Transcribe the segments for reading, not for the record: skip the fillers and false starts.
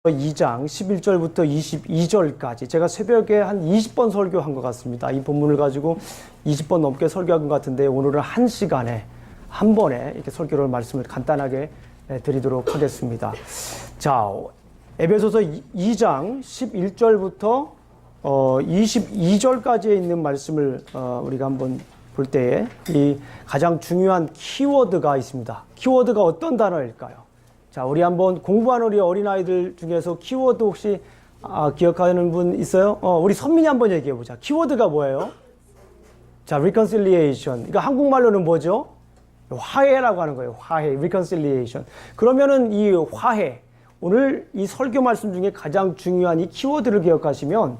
2장 11절부터 22절까지 제가 새벽에 한 20번 설교한 것 같습니다. 이 본문을 가지고 20번 넘게 설교한 것 같은데 오늘은 한 시간에 한 번에 이렇게 설교를 말씀을 간단하게 드리도록 하겠습니다. 자, 에베소서 2장 11절부터 22절까지에 있는 말씀을 우리가 한번 볼 때에 이 가장 중요한 키워드가 있습니다. 키워드가 어떤 단어일까요? 자, 우리 한번 공부하는 우리 어린아이들 중에서 키워드 혹시 기억하는 분 있어요? 우리 선민이 한번 얘기해 보자. 키워드가 뭐예요? 자, reconciliation. 그러니까 한국말로는 뭐죠? 화해라고 하는 거예요. 화해, reconciliation. 그러면은 이 화해, 오늘 이 설교 말씀 중에 가장 중요한 이 키워드를 기억하시면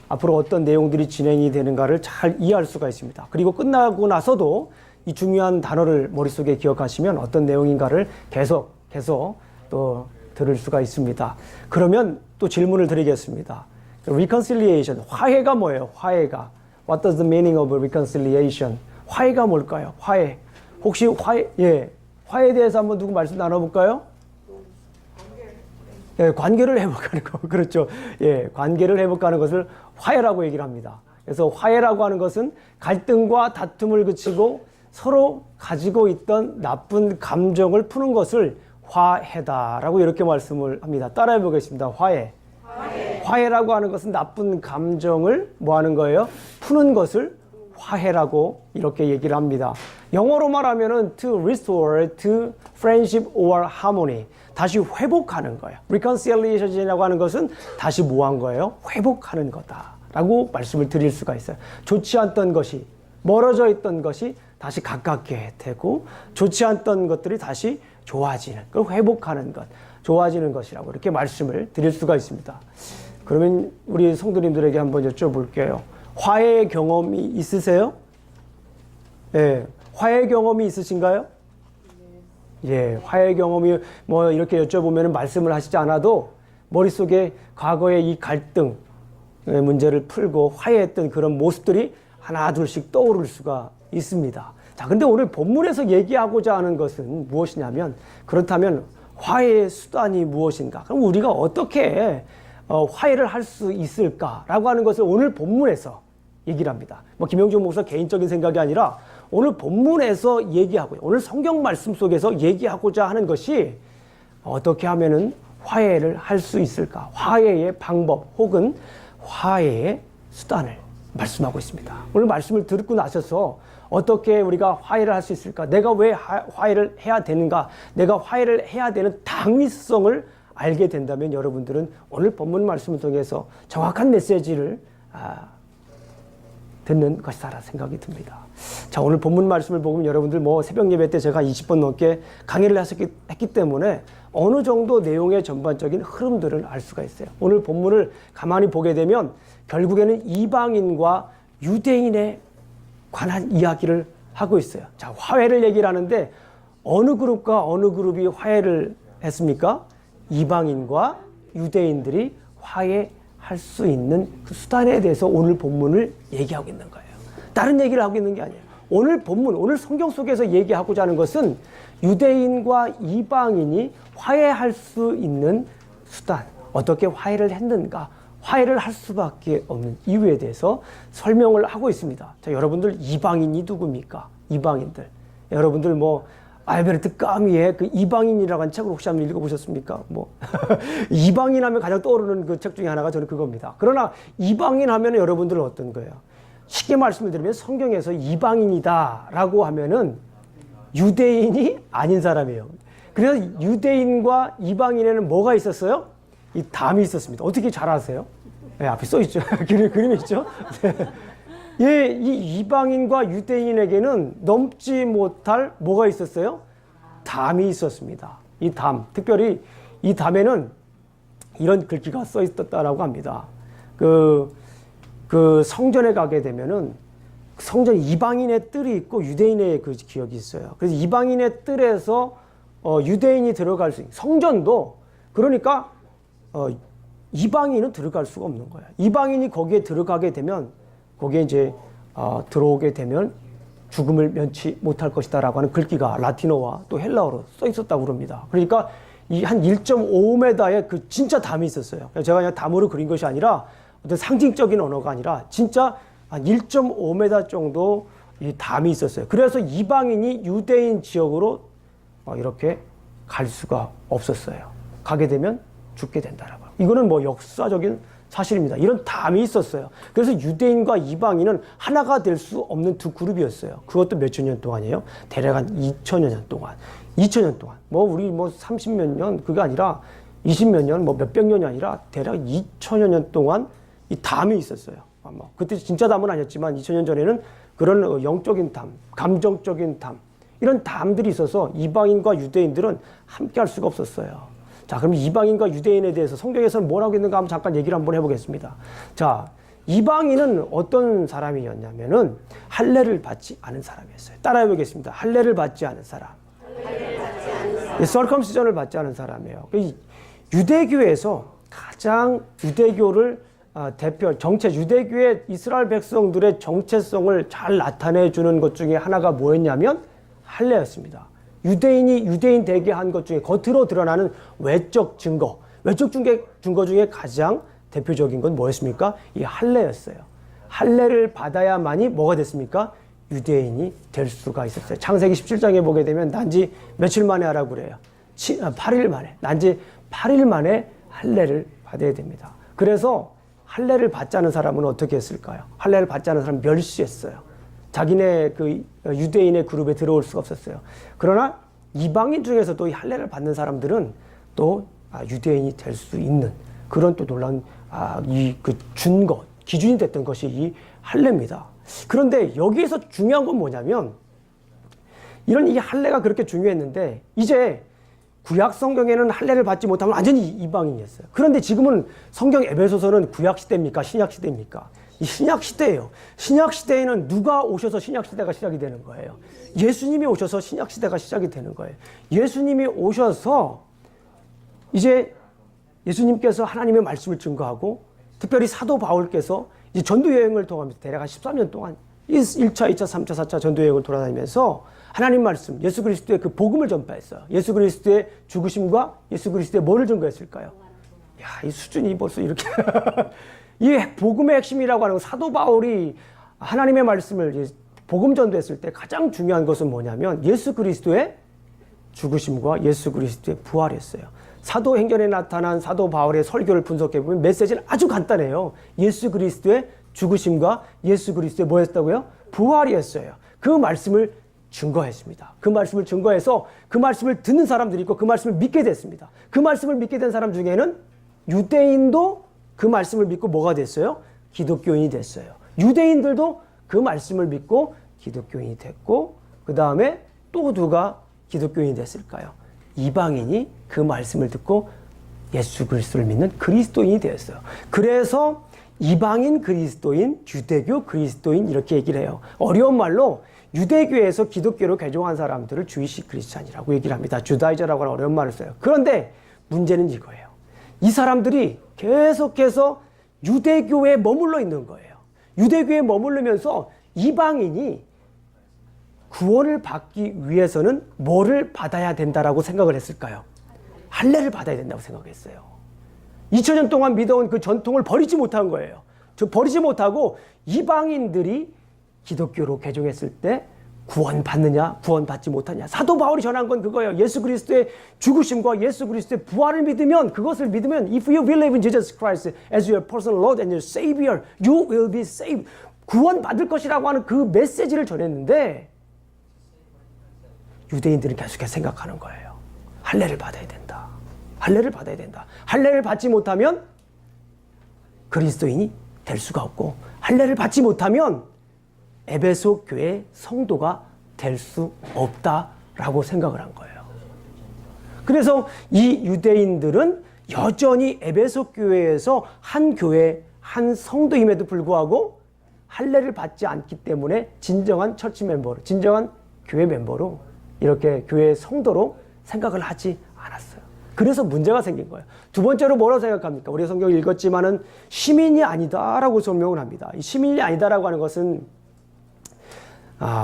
앞으로 어떤 내용들이 진행이 되는가를 잘 이해할 수가 있습니다. 그리고 끝나고 나서도 이 중요한 단어를 머릿속에 기억하시면 어떤 내용인가를 계속 또 들을 수가 있습니다. 그러면 또 질문을 드리겠습니다. reconciliation, 화해가 뭐예요? 화해가. What does the meaning of reconciliation? 화해가 뭘까요? 화해. 혹시 화해에 대해서 한번 누구 말씀 나눠볼까요? 관계를 회복하는 거. 그렇죠. 관계를 회복하는 것을 화해라고 얘기를 합니다. 그래서 화해라고 하는 것은 갈등과 다툼을 그치고 서로 가지고 있던 나쁜 감정을 푸는 것을 화해다라고 이렇게 말씀을 합니다. 따라해 보겠습니다. 화해. 화해라고 하는 것은 나쁜 감정을 뭐 하는 거예요? 푸는 것을 화해라고 이렇게 얘기를 합니다. 영어로 말하면은 to restore to friendship or harmony. 다시 회복하는 거예요. reconciliation이라고 하는 것은 다시 뭐 한 거예요? 회복하는 거다라고 말씀을 드릴 수가 있어요. 좋지 않던 것이, 멀어져 있던 것이 다시 가깝게 되고 좋지 않던 것들이 다시 좋아지는, 그걸 회복하는 것, 좋아지는 것이라고 이렇게 말씀을 드릴 수가 있습니다. 그러면 우리 성도님들에게 한번 여쭤볼게요. 화해 경험이 있으세요? 화해 경험이 있으신가요? 화해 경험이 뭐 이렇게 여쭤보면 말씀을 하시지 않아도 머릿속에 과거의 이 갈등 문제를 풀고 화해했던 그런 모습들이 하나 둘씩 떠오를 수가 있습니다. 자, 근데 오늘 본문에서 얘기하고자 하는 것은 무엇이냐면, 그렇다면 화해의 수단이 무엇인가? 그럼 우리가 어떻게 화해를 할 수 있을까라고 하는 것을 오늘 본문에서 얘기를 합니다. 뭐 김영준 목사 개인적인 생각이 아니라 오늘 본문에서 얘기하고요. 오늘 성경 말씀 속에서 얘기하고자 하는 것이 어떻게 하면은 화해를 할 수 있을까? 화해의 방법 혹은 화해의 수단을 말씀하고 있습니다. 오늘 말씀을 듣고 나셔서 어떻게 우리가 화해를 할 수 있을까? 내가 왜 화해를 해야 되는가? 내가 화해를 해야 되는 당위성을 알게 된다면 여러분들은 오늘 본문 말씀을 통해서 정확한 메시지를 듣는 것이다라는 생각이 듭니다. 자, 오늘 본문 말씀을 보면 여러분들 뭐 새벽 예배 때 제가 20번 넘게 강의를 했기 때문에 어느 정도 내용의 전반적인 흐름들을 알 수가 있어요. 오늘 본문을 가만히 보게 되면 결국에는 이방인과 유대인에 관한 이야기를 하고 있어요. 자, 화해를 얘기를 하는데 어느 그룹과 어느 그룹이 화해를 했습니까? 이방인과 유대인들이 화해할 수 있는 그 수단에 대해서 오늘 본문을 얘기하고 있는 거예요. 다른 얘기를 하고 있는 게 아니에요. 오늘 본문, 오늘 성경 속에서 얘기하고자 하는 것은 유대인과 이방인이 화해할 수 있는 수단, 어떻게 화해를 했는가, 화해를 할 수밖에 없는 이유에 대해서 설명을 하고 있습니다. 자, 여러분들 이방인이 누굽니까? 이방인들. 여러분들 뭐 알베르트 까미의 그 이방인이라고 하는 책을 혹시 한번 읽어보셨습니까? 뭐 이방인 하면 가장 떠오르는 그 책 중에 하나가 저는 그겁니다. 그러나 이방인 하면 여러분들은 어떤 거예요? 쉽게 말씀을 드리면 성경에서 이방인이다라고 하면은 유대인이 아닌 사람이에요. 그래서 유대인과 이방인에는 뭐가 있었어요? 이 담이 있었습니다. 어떻게 잘 아세요? 앞에 써 있죠. 그림이 있죠. 이 이방인과 유대인에게는 넘지 못할 뭐가 있었어요? 담이 있었습니다. 이 담, 특별히 이 담에는 이런 글귀가 써 있었다라고 합니다. 그 성전에 가게 되면은 성전 이방인의 뜰이 있고 유대인의 그 기억이 있어요. 그래서 이방인의 뜰에서 유대인이 들어갈 수 있는 성전도 그러니까 이방인은 들어갈 수가 없는 거야. 이방인이 거기에 들어가게 되면 거기에 이제 들어오게 되면 죽음을 면치 못할 것이다라고 하는 글귀가 라틴어와 또 헬라어로 써 있었다고 그럽니다. 그러니까 이 한 1.5m의 그 진짜 담이 있었어요. 제가 그냥 담으로 그린 것이 아니라 어떤 상징적인 언어가 아니라 진짜 한 1.5m 정도 이 담이 있었어요. 그래서 이방인이 유대인 지역으로 이렇게 갈 수가 없었어요. 가게 되면 죽게 된다라고. 이거는 뭐 역사적인 사실입니다. 이런 담이 있었어요. 그래서 유대인과 이방인은 하나가 될 수 없는 두 그룹이었어요. 그것도 몇천 년 동안이에요. 대략 한 2천여 년 동안. 2천년 동안. 우리 30몇 년, 그게 아니라 20몇 년, 몇백 년이 아니라 대략 2천여 년 동안 이 담이 있었어요. 그때 진짜 담은 아니었지만 2000년 전에는 그런 영적인 담, 감정적인 담, 이런 담들이 있어서 이방인과 유대인들은 함께 할 수가 없었어요. 자, 그럼 이방인과 유대인에 대해서 성경에서는 뭐라고 있는가 한번 잠깐 얘기를 한번 해보겠습니다. 자, 이방인은 어떤 사람이었냐면은 할례를 받지 않은 사람이었어요. 따라해보겠습니다. 할례를 받지 않은 사람. 서컴시전을 받지 않은 사람이에요. 유대교에서 가장 유대교를 대표 유대교의 이스라엘 백성들의 정체성을 잘 나타내주는 것 중에 하나가 뭐였냐면 할례였습니다. 유대인이 유대인 되게 한 것 중에 겉으로 드러나는 외적 증거 중에 가장 대표적인 건 뭐였습니까? 이 할례였어요. 할례를 받아야만이 뭐가 됐습니까? 유대인이 될 수가 있었어요. 창세기 17장에 보게 되면 난지 며칠 만에 하라고 그래요. 8일 만에. 난지 8일 만에 할례를 받아야 됩니다. 그래서 할례를 받지 않은 사람은 어떻게 했을까요? 할례를 받지 않은 사람은 멸시했어요. 자기네 그 유대인의 그룹에 들어올 수가 없었어요. 그러나 이방인 중에서도 이 할례를 받는 사람들은 또 유대인이 될 수 있는 그런 또 놀라운 그 준거, 기준이 됐던 것이 이 할례입니다. 그런데 여기에서 중요한 건 뭐냐면 이런 이 할례가 그렇게 중요했는데 이제 구약 성경에는 할례를 받지 못하면 완전히 이방인이었어요. 그런데 지금은 성경 에베소서는 구약 시대입니까? 신약 시대입니까? 이 신약 시대예요. 신약 시대에는 누가 오셔서 신약 시대가 시작이 되는 거예요? 예수님이 오셔서 신약 시대가 시작이 되는 거예요. 예수님이 오셔서 이제 예수님께서 하나님의 말씀을 증거하고 특별히 사도 바울께서 이제 전도 여행을 통하면서 대략 한 13년 동안 1차, 2차, 3차, 4차 전도 여행을 돌아다니면서 하나님 말씀, 예수 그리스도의 그 복음을 전파했어요. 예수 그리스도의 죽으심과 예수 그리스도의 뭐를 증거했을까요? 야, 이 수준이 벌써 이렇게 이 복음의 핵심이라고 하는 사도 바울이 하나님의 말씀을 복음 전도했을 때 가장 중요한 것은 뭐냐면 예수 그리스도의 죽으심과 예수 그리스도의 부활이었어요. 사도행전에 나타난 사도 바울의 설교를 분석해보면 메시지는 아주 간단해요. 예수 그리스도의 죽으심과 예수 그리스도의 뭐였다고요? 부활이었어요. 그 말씀을 증거했습니다. 그 말씀을 증거해서 그 말씀을 듣는 사람들이 있고 그 말씀을 믿게 됐습니다. 그 말씀을 믿게 된 사람 중에는 유대인도 그 말씀을 믿고 뭐가 됐어요? 기독교인이 됐어요. 유대인들도 그 말씀을 믿고 기독교인이 됐고 그 다음에 또 누가 기독교인이 됐을까요? 이방인이 그 말씀을 듣고 예수 그리스도를 믿는 그리스도인이 되었어요. 그래서 이방인 그리스도인, 유대교 그리스도인 이렇게 얘기를 해요. 어려운 말로 유대교에서 기독교로 개종한 사람들을 주이시 크리스찬이라고 얘기를 합니다. 주다이저라고 하는 어려운 말을 써요. 그런데 문제는 이거예요. 이 사람들이 계속해서 유대교에 머물러 있는 거예요. 유대교에 머무르면서 이방인이 구원을 받기 위해서는 뭐를 받아야 된다라고 생각을 했을까요? 할례를 받아야 된다고 생각했어요. 2000년 동안 믿어온 그 전통을 버리지 못한 거예요. 버리지 못하고 이방인들이 기독교로 개종했을 때 구원받느냐 구원받지 못하냐. 사도 바울이 전한 건 그거예요. 예수 그리스도의 죽으심과 예수 그리스도의 부활을 믿으면, 그것을 믿으면 If you believe in Jesus Christ as your personal Lord and your Savior, you will be saved. 구원받을 것이라고 하는 그 메시지를 전했는데 유대인들은 계속해서 생각하는 거예요. 할례를 받아야 된다. 할례를 받아야 된다. 할례를 받지 못하면 그리스도인이 될 수가 없고 할례를 받지 못하면 에베소 교회 성도가 될 수 없다라고 생각을 한 거예요. 그래서 이 유대인들은 여전히 에베소 교회에서 한 교회, 한 성도임에도 불구하고 할례를 받지 않기 때문에 진정한 처치 멤버로, 진정한 교회 멤버로 이렇게 교회의 성도로 생각을 하지 않았어요. 그래서 문제가 생긴 거예요. 두 번째로 뭐라고 생각합니까? 우리 성경을 읽었지만은 시민이 아니다라고 설명을 합니다. 이 시민이 아니다라고 하는 것은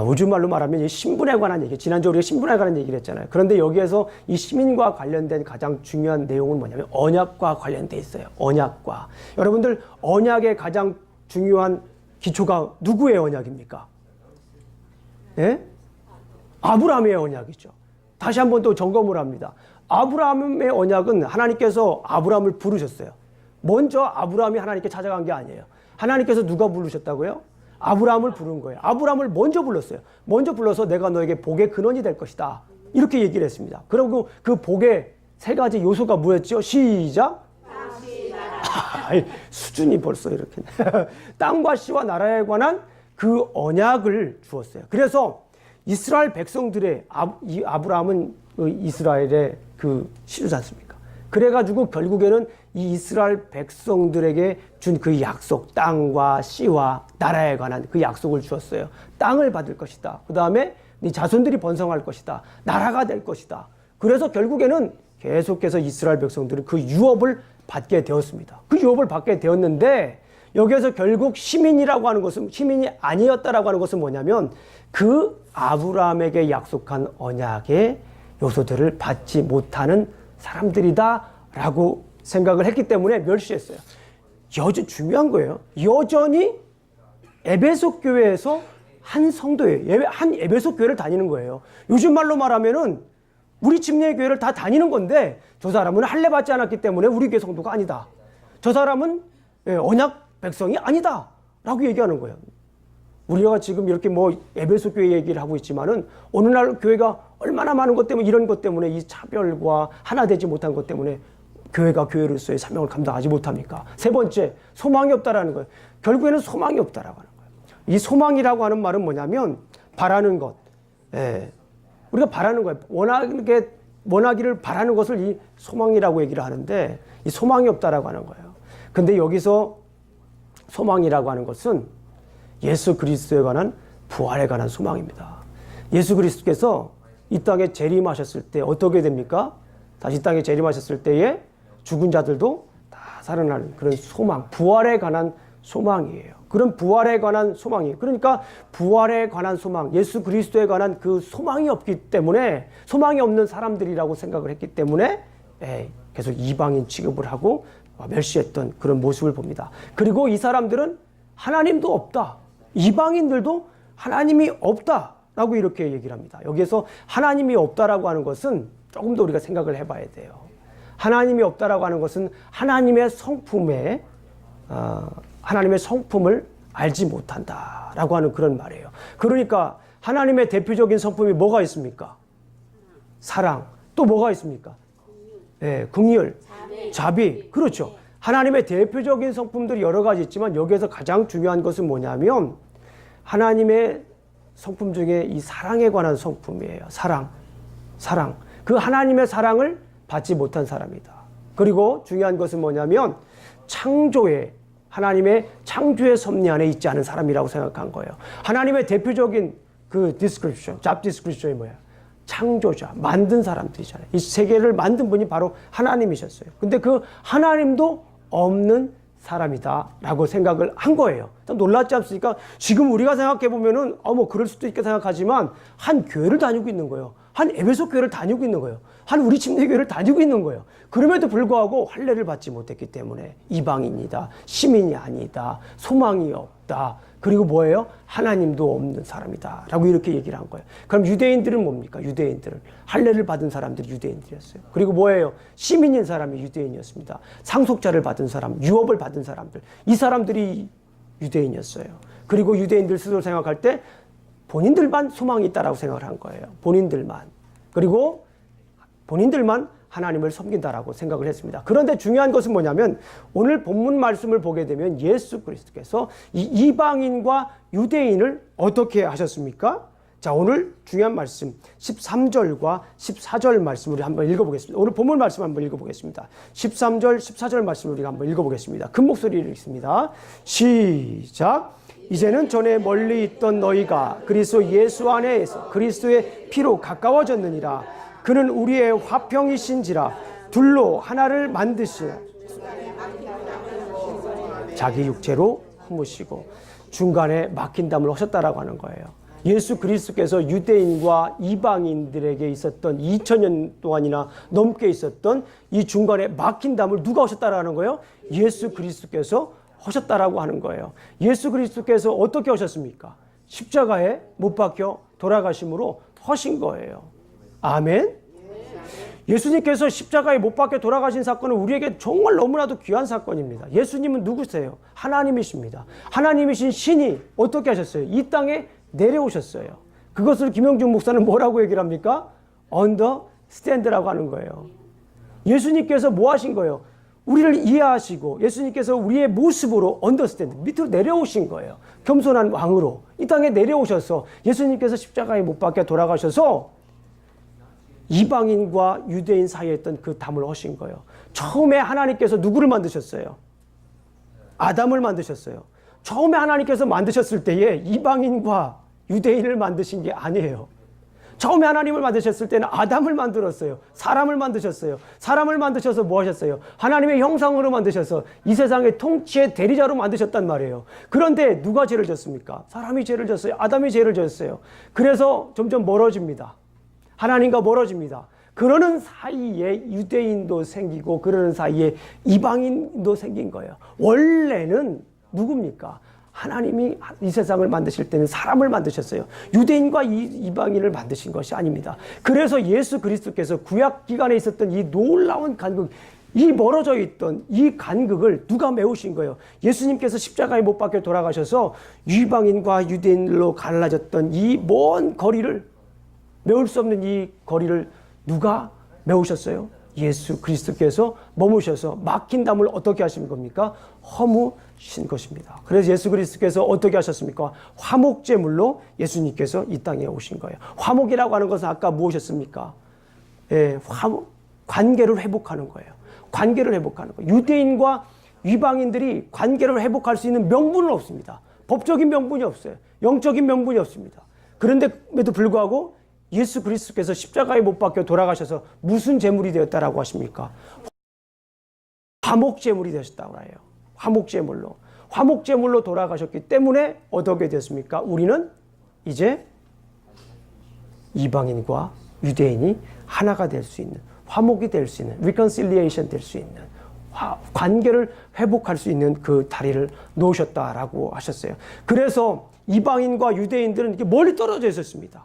우주말로 말하면 이 신분에 관한 얘기, 지난주 우리가 신분에 관한 얘기를 했잖아요. 그런데 여기에서 이 시민과 관련된 가장 중요한 내용은 뭐냐면 언약과 관련돼 있어요. 언약과. 여러분들, 언약의 가장 중요한 기초가 누구의 언약입니까? 예? 아브라함의 언약이죠. 다시 한번 또 점검을 합니다. 아브라함의 언약은 하나님께서 아브라함을 부르셨어요. 먼저 아브라함이 하나님께 찾아간 게 아니에요. 하나님께서 누가 부르셨다고요? 아브라함을 부른 거예요. 아브라함을 먼저 불렀어요. 먼저 불러서 내가 너에게 복의 근원이 될 것이다. 이렇게 얘기를 했습니다. 그리고 그 복의 세 가지 요소가 뭐였죠? 시작. 수준이 벌써 이렇게. 땅과 씨와 나라에 관한 그 언약을 주었어요. 그래서 이스라엘 백성들의 이 아브라함은 이스라엘의 그 시주지 않습니까? 그래가지고 결국에는 이 이스라엘 백성들에게 준 그 약속, 땅과 씨와 나라에 관한 그 약속을 주었어요. 땅을 받을 것이다. 그 다음에 네 자손들이 번성할 것이다. 나라가 될 것이다. 그래서 결국에는 계속해서 이스라엘 백성들은 그 유업을 받게 되었습니다. 그 유업을 받게 되었는데 여기에서 결국 시민이라고 하는 것은, 시민이 아니었다라고 하는 것은 뭐냐면 그 아브라함에게 약속한 언약의 요소들을 받지 못하는 사람들이다라고 생각을 했기 때문에 멸시했어요. 중요한 거예요. 여전히 에베소 교회에서 한 성도예요. 한 에베소 교회를 다니는 거예요. 요즘 말로 말하면은 우리 침례 교회를 다 다니는 건데 저 사람은 할례 받지 않았기 때문에 우리 교회 성도가 아니다. 저 사람은 언약 백성이 아니다. 라고 얘기하는 거예요. 우리가 지금 이렇게 뭐 에베소 교회 얘기를 하고 있지만은 오늘날 교회가 얼마나 많은 것 때문에 이런 것 때문에 이 차별과 하나 되지 못한 것 때문에 교회가 교회로서의 사명을 감당하지 못합니까? 세 번째, 소망이 없다라는 거예요. 결국에는 소망이 없다라고 하는 거예요. 이 소망이라고 하는 말은 뭐냐면 바라는 것. 우리가 바라는 거예요. 원하기를 바라는 것을 이 소망이라고 얘기를 하는데 이 소망이 없다라고 하는 거예요. 근데 여기서 소망이라고 하는 것은 예수 그리스도에 관한 부활에 관한 소망입니다. 예수 그리스도께서 이 땅에 재림하셨을 때 어떻게 됩니까? 다시 이 땅에 재림하셨을 때에 죽은 자들도 다 살아나는 그런 소망, 부활에 관한 소망이에요. 그런 부활에 관한 소망이에요. 그러니까 부활에 관한 소망, 예수 그리스도에 관한 그 소망이 없기 때문에, 소망이 없는 사람들이라고 생각을 했기 때문에 계속 이방인 취급을 하고 멸시했던 그런 모습을 봅니다. 그리고 이 사람들은 하나님도 없다. 이방인들도 하나님이 없다라고 이렇게 얘기를 합니다. 여기에서 하나님이 없다라고 하는 것은 조금 더 우리가 생각을 해봐야 돼요. 하나님이 없다라고 하는 것은 하나님의 성품을 알지 못한다라고 하는 그런 말이에요. 그러니까 하나님의 대표적인 성품이 뭐가 있습니까? 사랑. 또 뭐가 있습니까? 긍휼, 자비. 그렇죠. 하나님의 대표적인 성품들이 여러 가지 있지만 여기에서 가장 중요한 것은 뭐냐면 하나님의 성품 중에 이 사랑에 관한 성품이에요. 사랑. 그 하나님의 사랑을 받지 못한 사람이다. 그리고 중요한 것은 뭐냐면 하나님의 창조의 섭리 안에 있지 않은 사람이라고 생각한 거예요. 하나님의 대표적인 그 job description이 뭐야? 창조자, 만든 사람들이잖아요. 이 세계를 만든 분이 바로 하나님이셨어요. 근데 그 하나님도 없는 사람이다라고 생각을 한 거예요. 참 놀랍지 않습니까? 지금 우리가 생각해 보면은 뭐 그럴 수도 있게 생각하지만 한 교회를 다니고 있는 거예요. 한 에베소 교회를 다니고 있는 거예요. 한 우리 침례 교회를 다니고 있는 거예요. 그럼에도 불구하고 할례를 받지 못했기 때문에 이방인이다, 시민이 아니다, 소망이 없다. 그리고 뭐예요? 하나님도 없는 사람이다 라고 이렇게 얘기를 한 거예요. 그럼 유대인들은 뭡니까? 유대인들은 할례를 받은 사람들이 유대인들이었어요. 그리고 뭐예요? 시민인 사람이 유대인이었습니다. 상속자를 받은 사람, 유업을 받은 사람들, 이 사람들이 유대인이었어요. 그리고 유대인들 스스로 생각할 때 본인들만 소망이 있다라고 생각을 한 거예요. 본인들만. 그리고 본인들만 하나님을 섬긴다라고 생각을 했습니다. 그런데 중요한 것은 뭐냐면 오늘 본문 말씀을 보게 되면 예수 그리스도께서 이 이방인과 유대인을 어떻게 하셨습니까? 자, 오늘 중요한 말씀 13절과 14절 말씀 우리 한번 읽어보겠습니다. 오늘 본문 말씀 한번 읽어보겠습니다. 13절, 14절 말씀 우리가 한번 읽어보겠습니다. 큰 목소리로 읽습니다. 시작. 이제는 전에 멀리 있던 너희가 그리스도 예수 안에서 그리스도의 피로 가까워졌느니라. 그는 우리의 화평이신지라 둘로 하나를 만드시어 자기 육체로 품으시고 중간에 막힌 담을 하셨다라고 하는 거예요. 예수 그리스도께서 유대인과 이방인들에게 있었던 2000년 동안이나 넘게 있었던 이 중간에 막힌 담을 누가 하셨다라는 거예요? 예수 그리스도께서 하셨다라고 하는 거예요. 예수 그리스도께서 어떻게 하셨습니까? 십자가에 못 박혀 돌아가심으로 하신 거예요. 아멘. 예수님께서 십자가에 못 박혀 돌아가신 사건은 우리에게 정말 너무나도 귀한 사건입니다. 예수님은 누구세요? 하나님이십니다. 하나님이신 신이 어떻게 하셨어요? 이 땅에 내려오셨어요. 그것을 김영준 목사는 뭐라고 얘기를 합니까? understand라고 하는 거예요. 예수님께서 뭐 하신 거예요? 우리를 이해하시고 예수님께서 우리의 모습으로 understand, 밑으로 내려오신 거예요. 겸손한 왕으로 이 땅에 내려오셔서 예수님께서 십자가에 못 박혀 돌아가셔서 이방인과 유대인 사이에 있던 그 담을 하신 거예요. 처음에 하나님께서 누구를 만드셨어요? 아담을 만드셨어요. 처음에 하나님께서 만드셨을 때에 이방인과 유대인을 만드신 게 아니에요. 처음에 하나님을 만드셨을 때는 아담을 만들었어요. 사람을 만드셨어요. 사람을 만드셔서 뭐 하셨어요? 하나님의 형상으로 만드셔서 이 세상의 통치의 대리자로 만드셨단 말이에요. 그런데 누가 죄를 졌습니까? 사람이 죄를 졌어요. 아담이 죄를 졌어요. 그래서 점점 멀어집니다. 하나님과 멀어집니다. 그러는 사이에 유대인도 생기고 그러는 사이에 이방인도 생긴 거예요. 원래는 누굽니까? 하나님이 이 세상을 만드실 때는 사람을 만드셨어요. 유대인과 이방인을 만드신 것이 아닙니다. 그래서 예수 그리스도께서 구약 기간에 있었던 이 놀라운 간극, 이 멀어져 있던 이 간극을 누가 메우신 거예요? 예수님께서 십자가에 못 박혀 돌아가셔서 이방인과 유대인으로 갈라졌던 이 먼 거리를, 메울 수 없는 이 거리를 누가 메우셨어요? 예수 그리스도께서 머무셔서 막힌 담을 어떻게 하신 겁니까? 허무신 것입니다. 그래서 예수 그리스도께서 어떻게 하셨습니까? 화목제물로 예수님께서 이 땅에 오신 거예요. 화목이라고 하는 것은 아까 무엇이었습니까? 관계를 회복하는 거예요. 관계를 회복하는 거예요. 유대인과 이방인들이 관계를 회복할 수 있는 명분은 없습니다. 법적인 명분이 없어요. 영적인 명분이 없습니다. 그런데에도 불구하고 예수 그리스도께서 십자가에 못 박혀 돌아가셔서 무슨 제물이 되었다라고 하십니까? 화목제물이 되셨다고 해요. 화목제물로. 화목제물로 돌아가셨기 때문에 어떻게 됐습니까? 우리는 이제 이방인과 유대인이 하나가 될 수 있는, 화목이 될 수 있는, reconciliation 될 수 있는, 관계를 회복할 수 있는 그 다리를 놓으셨다라고 하셨어요. 그래서 이방인과 유대인들은 이렇게 멀리 떨어져 있었습니다.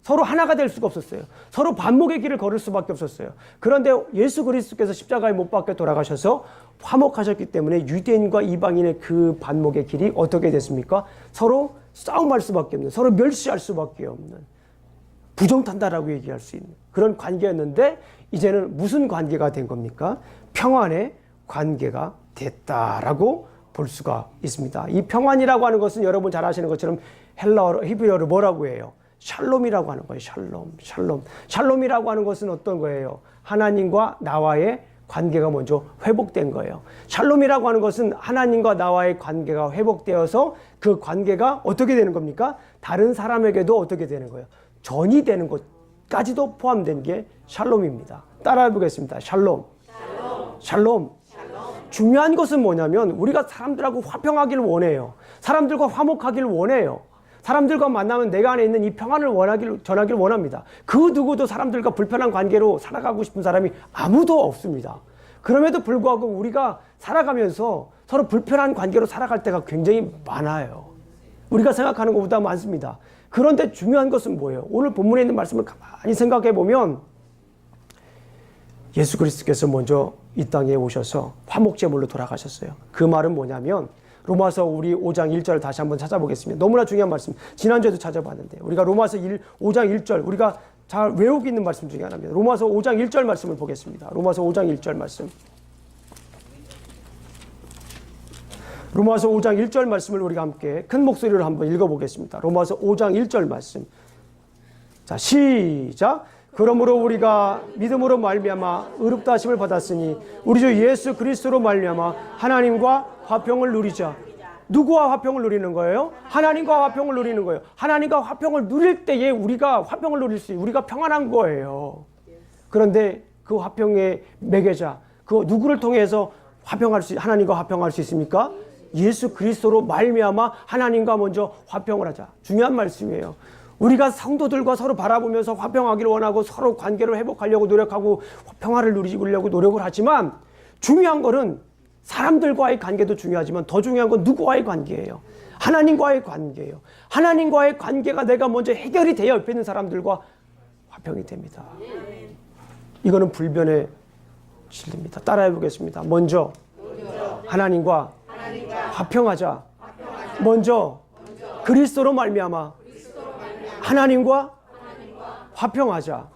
서로 하나가 될 수가 없었어요. 서로 반목의 길을 걸을 수밖에 없었어요. 그런데 예수 그리스도께서 십자가에 못 박혀 돌아가셔서 화목하셨기 때문에 유대인과 이방인의 그 반목의 길이 어떻게 됐습니까? 서로 싸움할 수밖에 없는, 서로 멸시할 수밖에 없는, 부정탄다라고 얘기할 수 있는 그런 관계였는데 이제는 무슨 관계가 된 겁니까? 평안의 관계가 됐다라고 볼 수가 있습니다. 이 평안이라고 하는 것은 여러분 잘 아시는 것처럼 헬라어로, 히브리어로 뭐라고 해요? 샬롬이라고 하는 거예요. 샬롬. 샬롬이라고 하는 것은 어떤 거예요? 하나님과 나와의 관계가 먼저 회복된 거예요. 샬롬이라고 하는 것은 하나님과 나와의 관계가 회복되어서 그 관계가 어떻게 되는 겁니까? 다른 사람에게도 어떻게 되는 거예요? 전이 되는 것까지도 포함된 게 샬롬입니다. 따라해 보겠습니다. 샬롬. 중요한 것은 뭐냐면 우리가 사람들하고 화평하기를 원해요. 사람들과 화목하기를 원해요. 사람들과 만나면 내가 안에 있는 이 평안을 전하기를 원합니다. 그 누구도 사람들과 불편한 관계로 살아가고 싶은 사람이 아무도 없습니다. 그럼에도 불구하고 우리가 살아가면서 서로 불편한 관계로 살아갈 때가 굉장히 많아요. 우리가 생각하는 것보다 많습니다. 그런데 중요한 것은 뭐예요? 오늘 본문에 있는 말씀을 가만히 생각해 보면 예수 그리스도께서 먼저 이 땅에 오셔서 화목제물로 돌아가셨어요. 그 말은 뭐냐면 로마서 우리 5장 1절 다시 한번 찾아보겠습니다. 너무나 중요한 말씀. 지난주에도 찾아봤는데 우리가 로마서 5장 1절 우리가 잘 외우고 있는 말씀 중에 하나입니다. 로마서 5장 1절 말씀을 보겠습니다. 로마서 5장 1절 말씀. 로마서 5장 1절 말씀을 우리가 함께 큰 목소리로 한번 읽어보겠습니다. 로마서 5장 1절 말씀. 자, 시작. 그러므로 우리가 믿음으로 말미암아 의롭다 하심을 받았으니 우리 주 예수 그리스도로 말미암아 하나님과 화평을 누리자. 누구와 화평을 누리는 거예요? 하나님과 화평을 누리는 거예요. 하나님과 화평을 누릴 때에 우리가 화평을 누릴 수 있어요. 우리가 평안한 거예요. 그런데 그 화평의 매개자, 그 누구를 통해서 하나님과 화평할 수 있습니까? 예수 그리스도로 말미암아 하나님과 먼저 화평을 하자. 중요한 말씀이에요. 우리가 성도들과 서로 바라보면서 화평하기를 원하고 서로 관계를 회복하려고 노력하고 평화를 누리려고 노력을 하지만 중요한 거는 사람들과의 관계도 중요하지만 더 중요한 건 누구와의 관계예요. 하나님과의 관계예요. 하나님과의 관계가 내가 먼저 해결이 돼야 옆에 있는 사람들과 화평이 됩니다. 이거는 불변의 진리입니다. 따라해 보겠습니다. 먼저 하나님과 화평하자. 먼저 그리스도로 말미암아 하나님과 화평하자.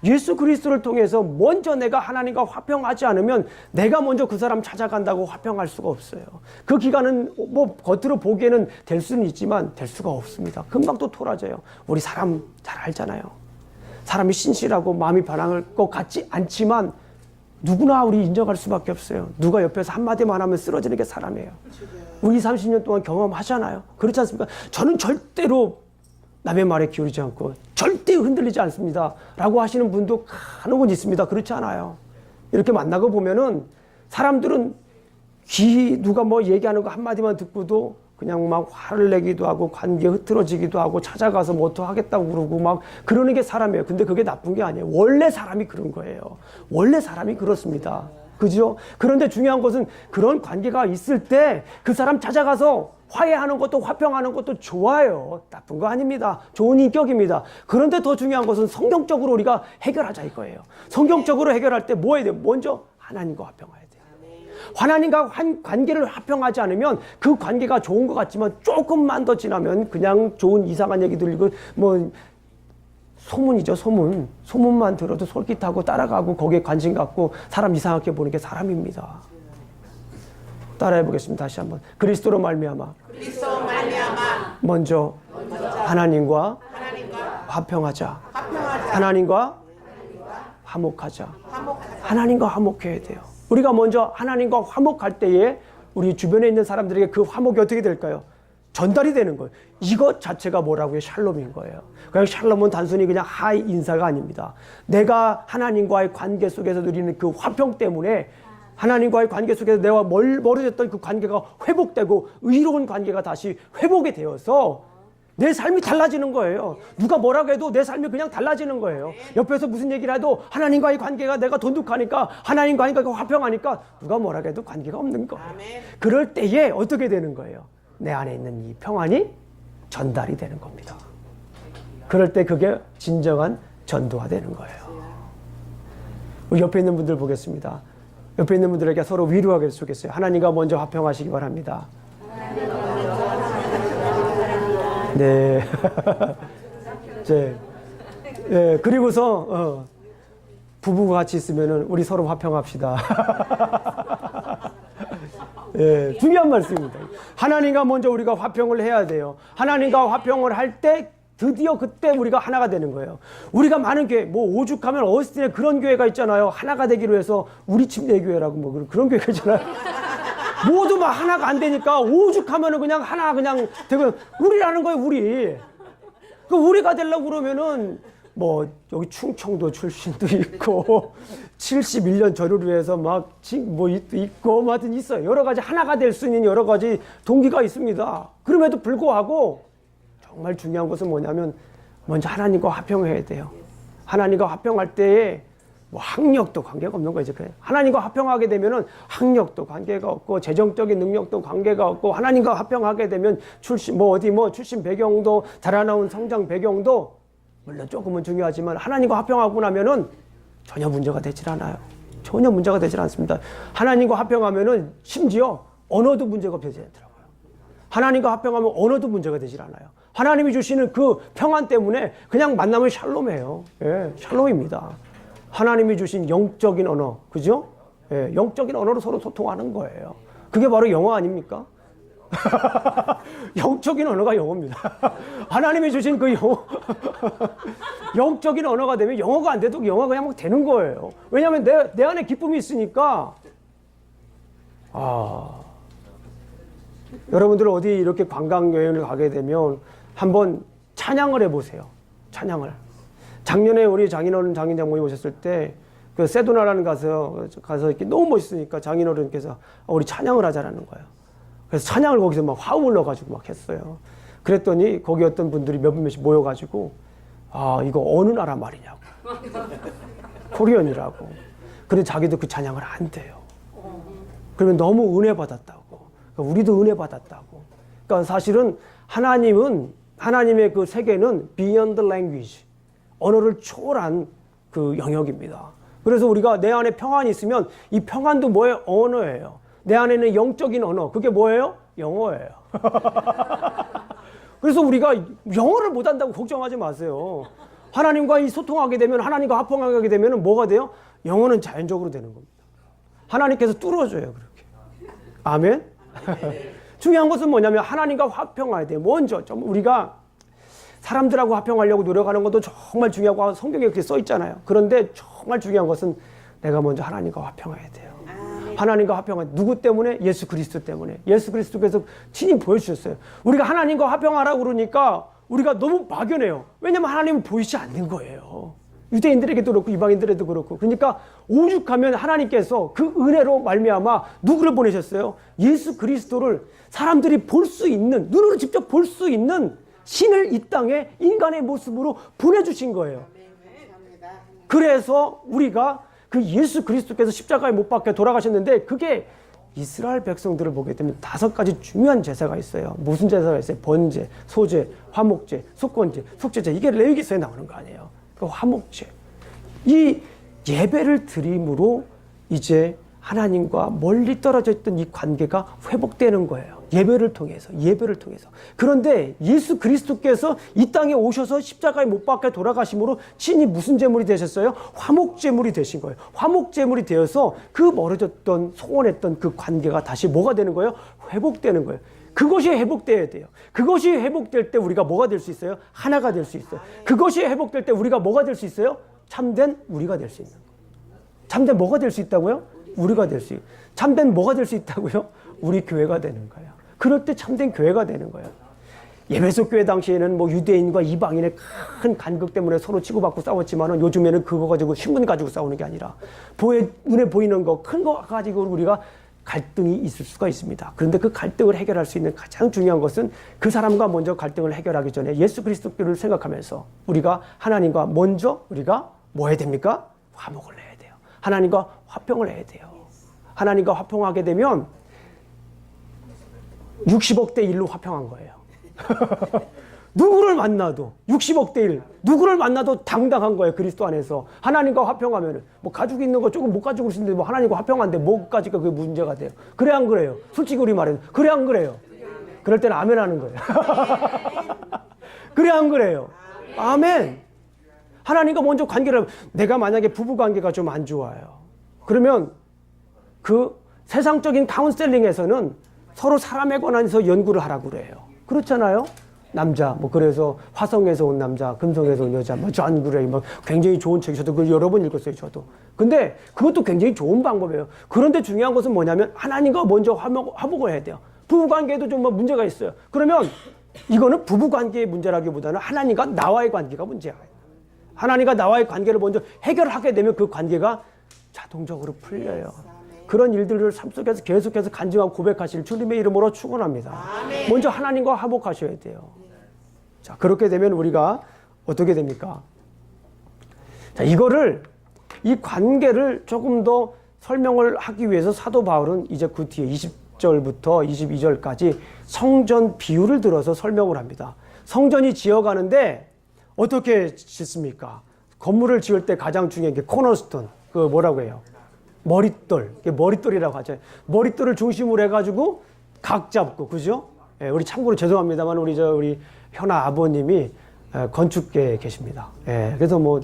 예수 그리스도를 통해서 먼저 내가 하나님과 화평하지 않으면 내가 먼저 그 사람 찾아간다고 화평할 수가 없어요. 그 기간은 뭐 겉으로 보기에는 될 수는 있지만 될 수가 없습니다. 금방 또 토라져요. 우리 사람 잘 알잖아요. 사람이 신실하고 마음이 변할 것 같지 않지만 누구나 우리 인정할 수밖에 없어요. 누가 옆에서 한마디만 하면 쓰러지는 게 사람이에요. 우리 30년 동안 경험하잖아요. 그렇지 않습니까? 저는 절대로 남의 말에 기울이지 않고 절대 흔들리지 않습니다 라고 하시는 분도 간혹은 있습니다. 그렇지 않아요. 이렇게 만나고 보면은 사람들은 누가 뭐 얘기하는 거 한마디만 듣고도 그냥 막 화를 내기도 하고 관계 흐트러지기도 하고 찾아가서 뭐 또 하겠다고 그러고 막 그러는 게 사람이에요. 근데 그게 나쁜 게 아니에요. 원래 사람이 그런 거예요. 원래 사람이 그렇습니다. 그죠? 그런데 중요한 것은 그런 관계가 있을 때 그 사람 찾아가서 화해하는 것도 화평하는 것도 좋아요. 나쁜 거 아닙니다. 좋은 인격입니다. 그런데 더 중요한 것은 성경적으로 우리가 해결하자 이거예요. 성경적으로 해결할 때 뭐 해야 돼요? 먼저 하나님과 화평해야 돼요. 하나님과 관계를 화평하지 않으면 그 관계가 좋은 것 같지만 조금만 더 지나면 그냥 좋은 이상한 얘기 들리고 뭐 소문이죠. 소문만 들어도 솔깃하고 따라가고 거기에 관심 갖고 사람 이상하게 보는 게 사람입니다. 따라해 보겠습니다. 다시 한번. 그리스도로 말미암아 먼저 하나님과 화평하자. 하나님과 화목하자. 하나님과 화목해야 돼요. 우리가 먼저 하나님과 화목할 때에 우리 주변에 있는 사람들에게 그 화목이 어떻게 될까요? 전달이 되는 거예요. 이것 자체가 뭐라고요? 샬롬인 거예요. 그냥 샬롬은 단순히 그냥 하이 인사가 아닙니다. 내가 하나님과의 관계 속에서 누리는 그 화평 때문에 하나님과의 관계 속에서 내가 멀어졌던 그 관계가 회복되고 의로운 관계가 다시 회복이 되어서 내 삶이 달라지는 거예요. 누가 뭐라고 해도 내 삶이 그냥 달라지는 거예요. 옆에서 무슨 얘기를 해도 하나님과의 관계가 내가 돈독하니까 하나님과의 관계가 화평하니까 누가 뭐라고 해도 관계가 없는 거예요. 그럴 때에 어떻게 되는 거예요? 내 안에 있는 이 평안이 전달이 되는 겁니다. 그럴 때 그게 진정한 전도가 되는 거예요. 우리 옆에 있는 분들 보겠습니다. 옆에 있는 분들에게 서로 위로하게 해주겠어요. 하나님과 먼저 화평하시기 바랍니다. 네. 네. 그리고서 부부가 같이 있으면은 우리 서로 화평합시다. 예, 중요한 말씀입니다. 하나님과 먼저 우리가 화평을 해야 돼요. 하나님과 화평을 할 때 드디어 그때 우리가 하나가 되는 거예요. 우리가 많은 교회, 뭐 오죽하면 어스틴에 그런 교회가 있잖아요. 하나가 되기로 해서 우리 침대 교회라고 뭐 그런 교회가 있잖아요. 모두 막 하나가 안 되니까 오죽하면은 그냥 하나 그냥 되고 우리라는 거예요. 우리. 그 우리가 되려고 그러면은 뭐 여기 충청도 출신도 있고 71년 전후로 해서 막 뭐 있고 뭐 하여튼 있어요. 여러 가지 하나가 될 수 있는 여러 가지 동기가 있습니다. 그럼에도 불구하고 정말 중요한 것은 뭐냐면 먼저 하나님과 화평해야 돼요. 하나님과 화평할 때에 뭐 학력도 관계가 없는 거죠. 하나님과 화평하게 되면은 학력도 관계가 없고 재정적인 능력도 관계가 없고 하나님과 화평하게 되면 출신 출신 배경도 자라나온 성장 배경도 물론 조금은 중요하지만 하나님과 화평하고 나면은 전혀 문제가 되질 않아요. 전혀 문제가 되질 않습니다. 하나님과 화평하면은 심지어 언어도 문제가 되지 않더라고요. 하나님과 화평하면 언어도 문제가 되질 않아요. 하나님이 주시는 그 평안 때문에 그냥 만나면 샬롬이에요. 예, 샬롬입니다. 하나님이 주신 영적인 언어, 그죠? 예, 영적인 언어로 서로 소통하는 거예요. 그게 바로 영어 아닙니까? 영적인 언어가 영어입니다. 하나님이 주신 그 영어, 영적인 언어가 되면 영어가 안 돼도 영어가 그냥 막 되는 거예요. 왜냐하면 내 안에 기쁨이 있으니까. 여러분들 어디 이렇게 관광 여행을 가게 되면 한번 찬양을 해보세요. 찬양을. 작년에 우리 장인어른 장모님 오셨을 때 그 세도나라는 가서 이렇게 너무 멋있으니까 장인어른께서 우리 찬양을 하자라는 거예요. 그래서 찬양을 거기서 막 화음을 넣어가지고 막 했어요. 그랬더니 거기 어떤 분들이 몇 명씩 모여가지고 아 이거 어느 나라 말이냐고. 코리언이라고. 근데 자기도 그 찬양을 안 돼요. 그러면 너무 은혜 받았다고. 그러니까 우리도 은혜 받았다고. 그러니까 사실은 하나님의 그 세계는 beyond language. 언어를 초월한 그 영역입니다. 그래서 우리가 내 안에 평안이 있으면 이 평안도 뭐예요? 언어예요. 내 안에는 영적인 언어. 그게 뭐예요? 영어예요. 그래서 우리가 영어를 못한다고 걱정하지 마세요. 하나님과 이 소통하게 되면, 하나님과 화평하게 되면 뭐가 돼요? 영어는 자연적으로 되는 겁니다. 하나님께서 뚫어줘요, 그렇게. 아멘? 중요한 것은 뭐냐면 하나님과 화평해야 돼요. 먼저 좀 우리가 사람들하고 화평하려고 노력하는 것도 정말 중요하고 성경에 그렇게 써 있잖아요. 그런데 정말 중요한 것은 내가 먼저 하나님과 화평해야 돼요. 하나님과 화평한 누구 때문에? 예수 그리스도 때문에. 예수 그리스도께서 친히 보여주셨어요. 우리가 하나님과 화평하라고 그러니까 우리가 너무 막연해요. 왜냐면 하나님은 보이지 않는 거예요. 유대인들에게도 그렇고 이방인들에도 그렇고. 그러니까 오죽하면 하나님께서 그 은혜로 말미암아 누구를 보내셨어요? 예수 그리스도를 사람들이 볼 수 있는, 눈으로 직접 볼 수 있는 신을 이 땅에 인간의 모습으로 보내주신 거예요. 그래서 우리가 그 예수 그리스도께서 십자가에 못 박혀 돌아가셨는데 그게 이스라엘 백성들을 보게 되면 5가지 중요한 제사가 있어요. 무슨 제사가 있어요? 번제, 소제, 화목제, 속건제, 속죄제. 이게 레위기서에 나오는 거 아니에요. 그 화목제. 이 예배를 드림으로 이제 하나님과 멀리 떨어져 있던 이 관계가 회복되는 거예요. 예배를 통해서. 그런데 예수 그리스도께서 이 땅에 오셔서 십자가에 못 박혀 돌아가심으로 친히 무슨 제물이 되셨어요? 화목제물이 되신 거예요. 화목제물이 되어서 그 멀어졌던, 소원했던 그 관계가 다시 뭐가 되는 거예요? 회복되는 거예요. 그것이 회복돼야 돼요. 그것이 회복될 때 우리가 뭐가 될 수 있어요? 하나가 될 수 있어요. 그것이 회복될 때 우리가 뭐가 될 수 있어요? 참된 우리가 될 수 있는 거예요. 참된 뭐가 될 수 있다고요? 우리가 될 수 있어요. 참된 뭐가 될 수 있다고요? 우리 교회가 되는 거예요. 그럴 때 참된 교회가 되는 거예요. 예배소 교회 당시에는 뭐 유대인과 이방인의 큰 간극 때문에 서로 치고받고 싸웠지만은 요즘에는 그거 가지고 신분 가지고 싸우는 게 아니라 눈에 보이는 거, 큰 거 가지고 우리가 갈등이 있을 수가 있습니다. 그런데 그 갈등을 해결할 수 있는 가장 중요한 것은 그 사람과 먼저 갈등을 해결하기 전에 예수 그리스도를 생각하면서 우리가 하나님과 먼저 우리가 뭐 해야 됩니까? 화목을 해야 돼요. 하나님과 화평을 해야 돼요. 하나님과 화평하게 되면 60억 대 1로 화평한 거예요. 누구를 만나도 60억 대 1, 누구를 만나도 당당한 거예요. 그리스도 안에서. 하나님과 화평하면 뭐 가지고 있는 거 조금 못 가지고 있는데 뭐 하나님과 화평한데 뭐까지가 그게 문제가 돼요. 그래 안 그래요? 솔직히 우리 말해도 그래 안 그래요? 그럴 때는 아멘 하는 거예요. 그래 안 그래요? 아멘. 하나님과 먼저 관계를, 내가 만약에 부부 관계가 좀 안 좋아요. 그러면 그 세상적인 카운셀링에서는 서로 사람에 관해서 연구를 하라고 그래요. 그렇잖아요? 남자, 뭐, 그래서 화성에서 온 남자, 금성에서 온 여자, 뭐, 존 그레이, 뭐, 굉장히 좋은 책, 저도 그걸 여러 번 읽었어요, 저도. 근데 그것도 굉장히 좋은 방법이에요. 그런데 중요한 것은 뭐냐면 하나님과 먼저 화목을 해야 돼요. 부부관계에도 좀 뭐 문제가 있어요. 그러면 이거는 부부관계의 문제라기보다는 하나님과 나와의 관계가 문제야. 하나님과 나와의 관계를 먼저 해결하게 되면 그 관계가 자동적으로 풀려요. 그런 일들을 삶 속에서 계속해서 간증하고 고백하실 주님의 이름으로 축원합니다. 먼저 하나님과 화목하셔야 돼요. 자, 그렇게 되면 우리가 어떻게 됩니까? 자, 이 관계를 조금 더 설명을 하기 위해서 사도 바울은 이제 그 뒤에 20절부터 22절까지 성전 비유를 들어서 설명을 합니다. 성전이 지어가는데 어떻게 짓습니까? 건물을 지을 때 가장 중요한 게 코너스톤, 그 뭐라고 해요? 머릿돌이라고 하죠. 머릿돌을 중심으로 해가지고 각 잡고, 그죠? 예, 우리 참고로 죄송합니다만 우리 현아 아버님이 건축계에 계십니다. 예, 그래서 뭐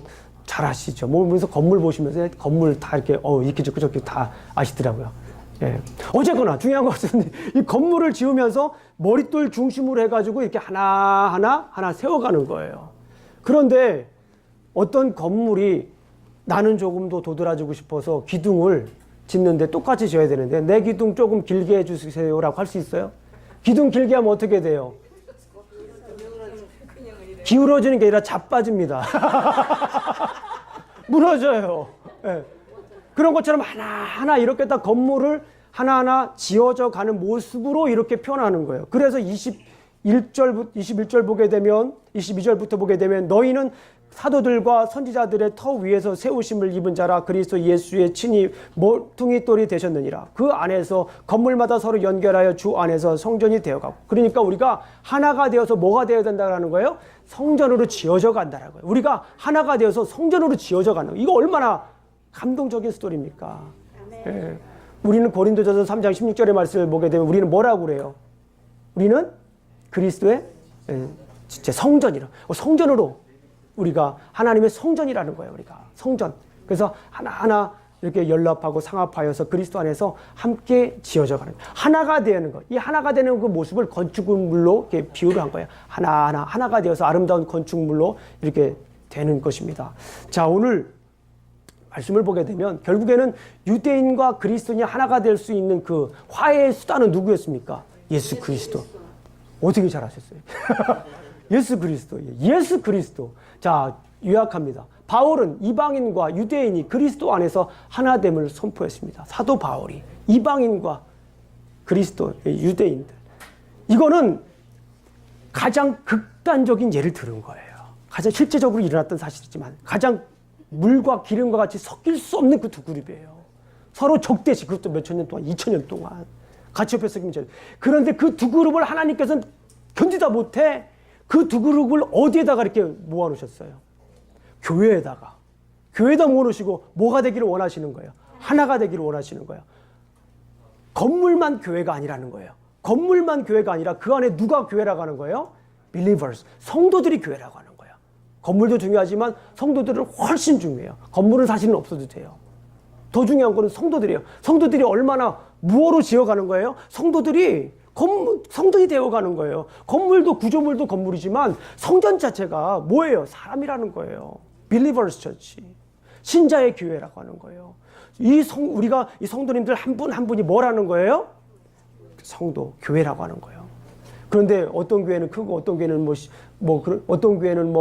잘 아시죠. 뭐 그래서 건물 보시면서 건물 다 이렇게 이렇게 저렇게 저렇게 다 아시더라고요. 예. 어쨌거나 중요한 것은 이 건물을 지으면서 머릿돌 중심으로 해가지고 이렇게 하나 세워가는 거예요. 그런데 어떤 건물이 나는 조금 더 도드라지고 싶어서 기둥을 짓는데 똑같이 지어야 되는데 내 기둥 조금 길게 해주세요라고 할 수 있어요? 기둥 길게 하면 어떻게 돼요? 기울어지는 게 아니라 자빠집니다. 무너져요. 네. 그런 것처럼 하나하나 이렇게 다 건물을 하나하나 지어져 가는 모습으로 이렇게 표현하는 거예요. 그래서 21절 보게 되면 22절부터 보게 되면 너희는 사도들과 선지자들의 터 위에서 세우심을 입은 자라 그리스도 예수의 친히 모퉁이 돌이 되셨느니라. 그 안에서 건물마다 서로 연결하여 주 안에서 성전이 되어가고. 그러니까 우리가 하나가 되어서 뭐가 되어야 된다는 거예요? 성전으로 지어져 간다는 거예요. 우리가 하나가 되어서 성전으로 지어져 가는 거예요. 이거 얼마나 감동적인 스토리입니까? 예. 우리는 고린도전서 3장 16절의 말씀을 보게 되면 우리는 뭐라고 그래요? 우리는 그리스도의 성전이라. 성전으로 우리가 하나님의 성전이라는 거예요. 우리가 성전. 그래서 하나하나 이렇게 연합하고 상합하여서 그리스도 안에서 함께 지어져 가는 거예요. 하나가 되는 것. 이 하나가 되는 그 모습을 건축물로 이렇게 비유를 한 거예요. 하나가 되어서 아름다운 건축물로 이렇게 되는 것입니다. 자, 오늘 말씀을 보게 되면 결국에는 유대인과 그리스도인이 하나가 될 수 있는 그 화해의 수단은 누구였습니까? 예수 그리스도. 어떻게 잘하셨어요? 예수 그리스도. 예수 그리스도. 자, 요약합니다. 바울은 이방인과 유대인이 그리스도 안에서 하나됨을 선포했습니다. 사도 바울이 이방인과 그리스도, 유대인들. 이거는 가장 극단적인 예를 들은 거예요. 가장 실제적으로 일어났던 사실이지만 가장 물과 기름과 같이 섞일 수 없는 그 두 그룹이에요. 서로 적대시, 그것도 몇천 년 동안, 2000년 동안 같이 옆에 섞이면 돼. 그런데 그 두 그룹을 하나님께서는 견디다 못해 그 두 그룹을 어디에다가 이렇게 모아놓으셨어요? 교회에다 모아놓으시고 뭐가 되기를 원하시는 거예요? 하나가 되기를 원하시는 거예요. 건물만 교회가 아니라는 거예요. 건물만 교회가 아니라 그 안에 누가 교회라고 하는 거예요? believers, 성도들이 교회라고 하는 거예요. 건물도 중요하지만 성도들은 훨씬 중요해요. 건물은 사실은 없어도 돼요. 더 중요한 거는 성도들이에요. 성도들이 얼마나 무엇으로 지어가는 거예요? 성도들이 성전이 되어가는 거예요. 건물도 구조물도 건물이지만 성전 자체가 뭐예요? 사람이라는 거예요. Believers Church, 신자의 교회라고 하는 거예요. 우리가 이 성도님들 한 분 한 분이 뭐라는 거예요? 성도, 교회라고 하는 거예요. 그런데 어떤 교회는 크고 어떤 교회는 어떤 교회는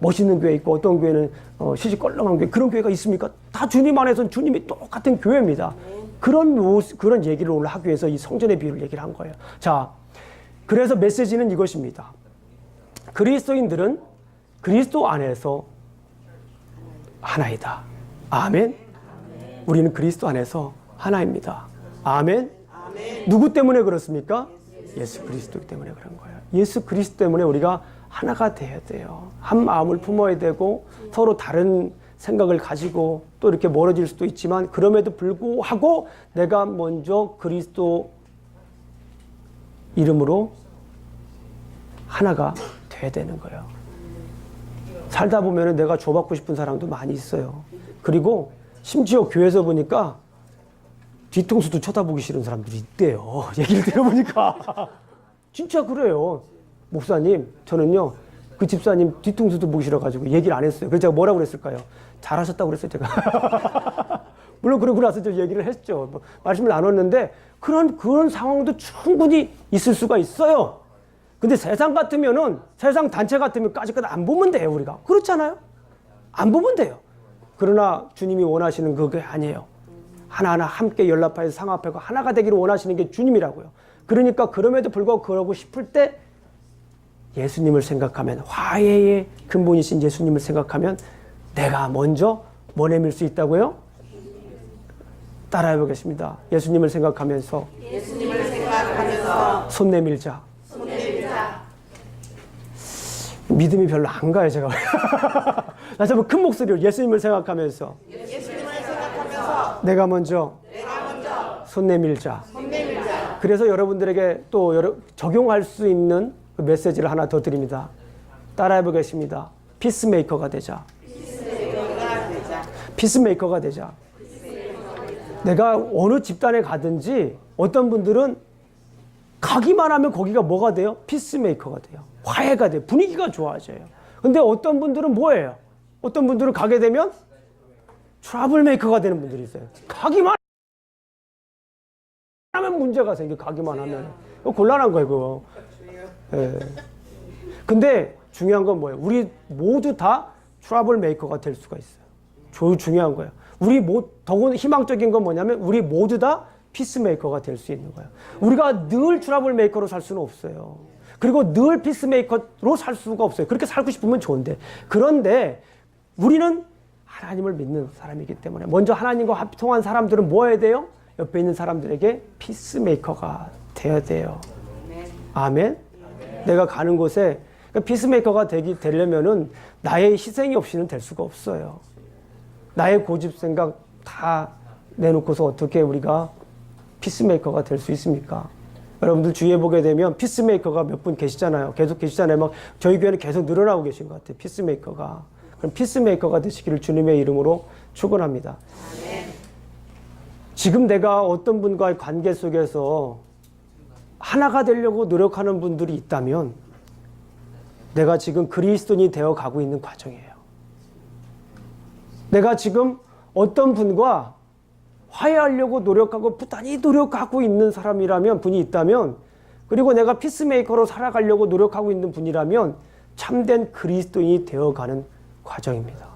멋있는 교회 있고 어떤 교회는 시시껄렁한 교회, 그런 교회가 있습니까? 다 주님 안에서는 주님이 똑같은 교회입니다. 그런 얘기를 오늘 하기 위해서 이 성전의 비유를 얘기를 한 거예요. 자, 그래서 메시지는 이것입니다. 그리스도인들은 그리스도 안에서 하나이다. 아멘. 우리는 그리스도 안에서 하나입니다. 아멘. 누구 때문에 그렇습니까? 예수 그리스도 때문에 그런 거예요. 예수 그리스도 때문에 우리가 하나가 돼야 돼요. 한 마음을 품어야 되고 서로 다른 생각을 가지고 또 이렇게 멀어질 수도 있지만 그럼에도 불구하고 내가 먼저 그리스도 이름으로 하나가 돼야 되는 거예요. 살다 보면 내가 줘받고 싶은 사람도 많이 있어요. 그리고 심지어 교회에서 보니까 뒤통수도 쳐다보기 싫은 사람들이 있대요. 얘기를 들어보니까. 진짜 그래요. 목사님, 저는요, 그 집사님 뒤통수도 보기 싫어가지고 얘기를 안 했어요. 그래서 제가 뭐라고 그랬을까요? 잘하셨다고 그랬어요, 제가. 물론 그러고 나서 저 얘기를 했죠. 말씀을 나눴는데, 그런 상황도 충분히 있을 수가 있어요. 근데 세상 단체 같으면 까짓것 안 보면 돼요, 우리가. 그렇잖아요? 안 보면 돼요. 그러나 주님이 원하시는 그게 아니에요. 하나하나 함께 연합하여 상합하고 하나가 되기를 원하시는 게 주님이라고요. 그러니까 그럼에도 불구하고 그러고 싶을 때 예수님을 생각하면, 화해의 근본이신 예수님을 생각하면 내가 먼저 뭐 내밀 수 있다고요? 따라해 보겠습니다. 예수님을 생각하면서 손 내밀자. 믿음이 별로 안 가요, 제가. 다시 한번 큰 목소리로 예수님을 생각하면서 내가 먼저 손 내밀자. 그래서 여러분들에게 또 적용할 수 있는 그 메시지를 하나 더 드립니다. 따라해 보겠습니다. 피스메이커가 되자. 피스메이커가 되자. 내가 어느 집단에 가든지 어떤 분들은 가기만 하면 거기가 뭐가 돼요? 피스메이커가 돼요. 화해가 돼요. 분위기가 좋아져요. 근데 어떤 분들은 뭐예요? 어떤 분들은 가게 되면 트러블 메이커가 되는 분들이 있어요. 가기만 하면 문제가 생겨. 가기만 하면. 곤란한 거예요, 그거. 예. 근데 중요한 건 뭐예요? 우리 모두 다 트러블 메이커가 될 수가 있어요. 중요한 거예요. 더군 희망적인 건 뭐냐면 우리 모두 다 피스메이커가 될 수 있는 거예요. 우리가 늘 트러블 메이커로 살 수는 없어요. 그리고 늘 피스메이커로 살 수가 없어요. 그렇게 살고 싶으면 좋은데. 그런데 우리는 하나님을 믿는 사람이기 때문에 먼저 하나님과 합통한 사람들은 뭐 해야 돼요? 옆에 있는 사람들에게 피스메이커가 되어야 돼요. 아멘. 내가 가는 곳에 피스메이커가 되려면은 나의 희생이 없이는 될 수가 없어요. 나의 고집 생각 다 내놓고서 어떻게 우리가 피스메이커가 될 수 있습니까? 여러분들 주위에 보게 되면 피스메이커가 몇 분 계시잖아요. 계속 계시잖아요. 막 저희 교회는 계속 늘어나고 계신 것 같아요. 피스메이커가. 그럼 피스메이커가 되시기를 주님의 이름으로 축원합니다. 지금 내가 어떤 분과의 관계 속에서 하나가 되려고 노력하는 분들이 있다면 내가 지금 그리스도인이 되어 가고 있는 과정이에요. 내가 지금 어떤 분과 화해하려고 노력하고 부단히 노력하고 있는 사람이라면, 분이 있다면, 그리고 내가 피스메이커로 살아가려고 노력하고 있는 분이라면 참된 그리스도인이 되어가는 과정입니다.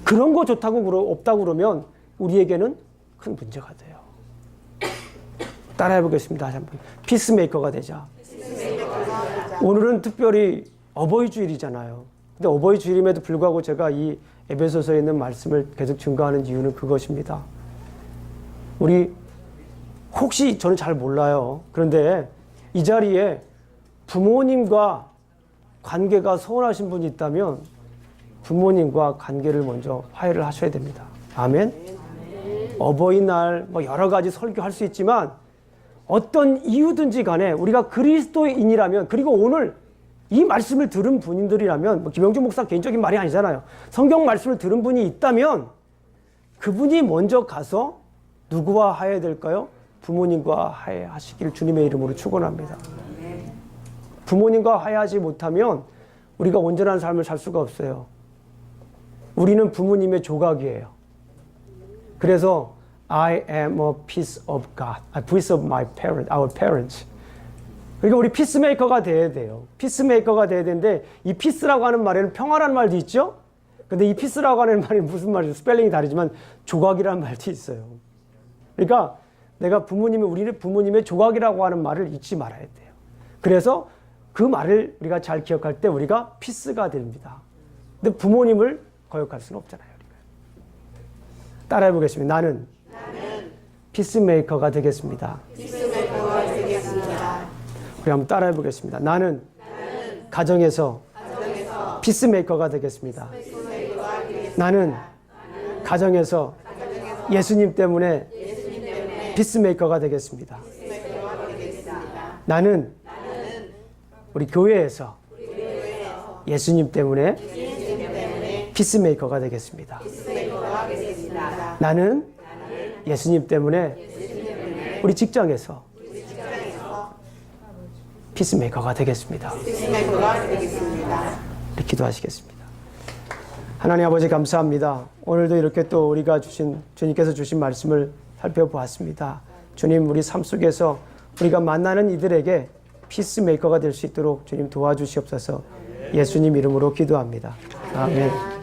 그런 거 좋다고 없다고 그러면 우리에게는 큰 문제가 돼요. 따라해 보겠습니다. 다시 한번. 피스메이커가 되자. 오늘은 특별히 어버이 주일이잖아요. 근데 어버이 주일임에도 불구하고 제가 이 에베소서에 있는 말씀을 계속 증거하는 이유는 그것입니다. 우리 혹시 저는 잘 몰라요. 그런데 이 자리에 부모님과 관계가 서운하신 분이 있다면 부모님과 관계를 먼저 화해를 하셔야 됩니다. 아멘. 어버이날 뭐 여러 가지 설교할 수 있지만 어떤 이유든지 간에 우리가 그리스도인이라면, 그리고 오늘 이 말씀을 들은 분들이라면, 뭐 김영준 목사 개인적인 말이 아니잖아요. 성경 말씀을 들은 분이 있다면 그분이 먼저 가서 누구와 화해될까요? 부모님과 화해하시기를 주님의 이름으로 축원합니다. 부모님과 화해하지 못하면 우리가 온전한 삶을 살 수가 없어요. 우리는 부모님의 조각이에요. 그래서 I am a piece of God, a piece of my parent, our parents. 그러니까 우리 피스메이커가 돼야 돼요. 피스메이커가 돼야 되는데 이 피스라고 하는 말에는 평화라는 말도 있죠. 근데 이 피스라고 하는 말이 무슨 말이죠? 스펠링이 다르지만 조각이라는 말도 있어요. 그러니까 내가 우리는 부모님의 조각이라고 하는 말을 잊지 말아야 돼요. 그래서 그 말을 우리가 잘 기억할 때 우리가 피스가 됩니다. 근데 부모님을 거역할 수는 없잖아요. 우리가. 따라해 보겠습니다. 나는 피스메이커가 되겠습니다. 우리 한번 따라해 보겠습니다. 나는 가정에서 피스메이커가 되겠습니다. 나는 가정에서 예수님 때문에 피스메이커가 되겠습니다. 나는 우리 교회에서 예수님 때문에 피스메이커가 되겠습니다. 나는 예수님 때문에 우리 직장에서 피스메이커가 되겠습니다. 우리 기도하시겠습니다. 하나님 아버지 감사합니다. 오늘도 이렇게 또 우리가 주님께서 주신 말씀을 살펴보았습니다. 주님, 우리 삶 속에서 우리가 만나는 이들에게 피스메이커가 될 수 있도록 주님 도와주시옵소서. 예수님 이름으로 기도합니다. 아멘.